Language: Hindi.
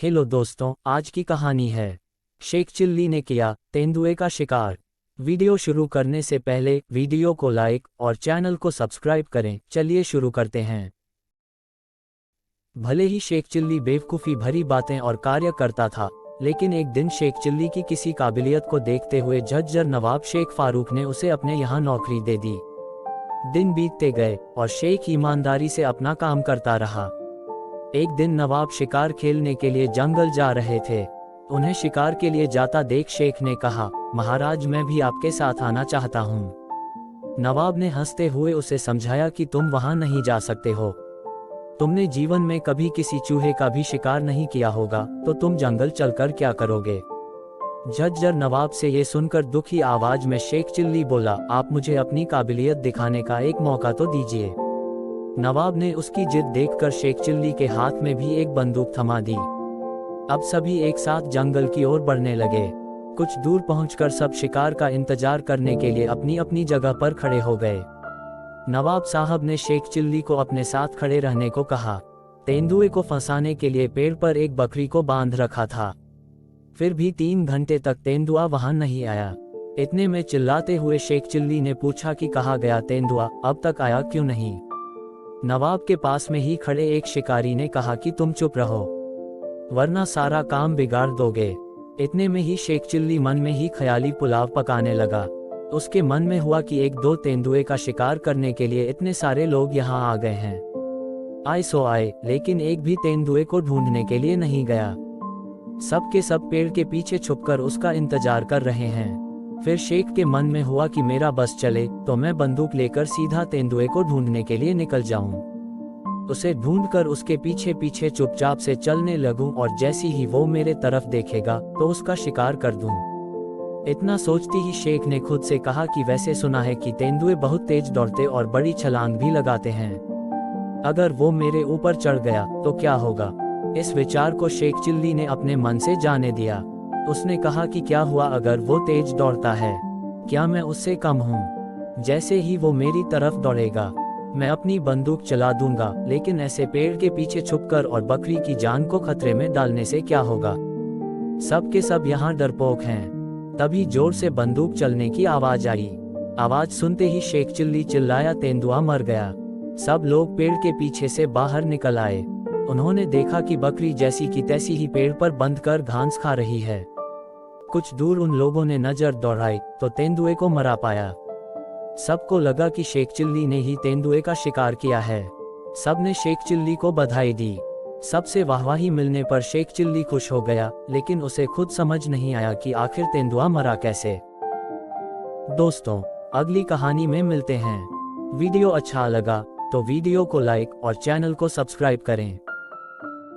हेलो दोस्तों, आज की कहानी है शेख चिल्ली ने किया तेंदुए का शिकार। वीडियो शुरू करने से पहले वीडियो को लाइक और चैनल को सब्सक्राइब करें। चलिए शुरू करते हैं। भले ही शेख चिल्ली बेवकूफ़ी भरी बातें और कार्य करता था, लेकिन एक दिन शेख चिल्ली की किसी काबिलियत को देखते हुए झज्जर नवाब शेख फारूक ने उसे अपने यहाँ नौकरी दे दी। दिन बीतते गए और शेख ईमानदारी से अपना काम करता रहा। एक दिन नवाब शिकार खेलने के लिए जंगल जा रहे थे। उन्हें शिकार के लिए जाता देख शेख ने कहा, महाराज मैं भी आपके साथ आना चाहता हूँ। नवाब ने हंसते हुए उसे समझाया कि तुम वहां नहीं जा सकते हो। तुमने जीवन में कभी किसी चूहे का भी शिकार नहीं किया होगा, तो तुम जंगल चलकर क्या करोगे। झज्जर नवाब से ये सुनकर दुखी आवाज में शेख चिल्ली बोला, आप मुझे अपनी काबिलियत दिखाने का एक मौका तो दीजिए। नवाब ने उसकी जिद देखकर शेख चिल्ली के हाथ में भी एक बंदूक थमा दी। अब सभी एक साथ जंगल की ओर बढ़ने लगे। कुछ दूर पहुंचकर सब शिकार का इंतजार करने के लिए अपनी अपनी जगह पर खड़े हो गए। नवाब साहब ने शेख चिल्ली को अपने साथ खड़े रहने को कहा। तेंदुए को फंसाने के लिए पेड़ पर एक बकरी को बांध रखा था। फिर भी 3 घंटे तक तेंदुआ वहां नहीं आया। इतने में चिल्लाते हुए शेख चिल्ली ने पूछा कि कहाँ गया तेंदुआ, अब तक आया क्यों नहीं। नवाब के पास में ही खड़े एक शिकारी ने कहा कि तुम चुप रहो, वरना सारा काम बिगाड़ दोगे। इतने में ही शेख चिल्ली मन में ही ख्याली पुलाव पकाने लगा। उसके मन में हुआ कि 1-2 तेंदुए का शिकार करने के लिए इतने सारे लोग यहाँ आ गए हैं। आए सो आए, लेकिन एक भी तेंदुए को ढूंढने के लिए नहीं गया। सब के सब पेड़ के पीछे छुपकर उसका इंतजार कर रहे हैं। फिर शेख के मन में हुआ कि मेरा बस चले तो मैं बंदूक लेकर सीधा तेंदुए को ढूंढने के लिए निकल जाऊं। उसे ढूंढकर उसके पीछे पीछे चुपचाप से चलने लगूं और जैसी ही वो मेरे तरफ देखेगा तो उसका शिकार कर दूं। इतना सोचती ही शेख ने खुद से कहा कि वैसे सुना है कि तेंदुए बहुत तेज दौड़ते और बड़ी छलांग भी लगाते हैं। अगर वो मेरे ऊपर चढ़ गया तो क्या होगा। इस विचार को शेख चिल्ली ने अपने मन से जाने दिया। उसने कहा कि क्या हुआ अगर वो तेज दौड़ता है, क्या मैं उससे कम हूँ। जैसे ही वो मेरी तरफ दौड़ेगा मैं अपनी बंदूक चला दूंगा, लेकिन ऐसे पेड़ के पीछे छुपकर और बकरी की जान को खतरे में डालने से क्या होगा। सब के सब यहाँ डरपोक हैं। तभी जोर से बंदूक चलने की आवाज आई। आवाज सुनते ही शेख चिल्ली चिल्लाया, तेंदुआ मर गया। सब लोग पेड़ के पीछे से बाहर निकल आए। उन्होंने देखा कि बकरी जैसी की तैसी ही पेड़ पर बंध कर घास खा रही है। कुछ दूर उन लोगों ने नजर दौड़ाई तो तेंदुए को मरा पाया। सबको लगा कि शेख चिल्ली ने ही तेंदुए का शिकार किया है। सबने शेख चिल्ली को बधाई दी। सबसे वाहवाही मिलने पर शेख चिल्ली खुश हो गया, लेकिन उसे खुद समझ नहीं आया कि आखिर तेंदुआ मरा कैसे। दोस्तों, अगली कहानी में मिलते हैं। वीडियो अच्छा लगा तो वीडियो को लाइक और चैनल को सब्सक्राइब करें।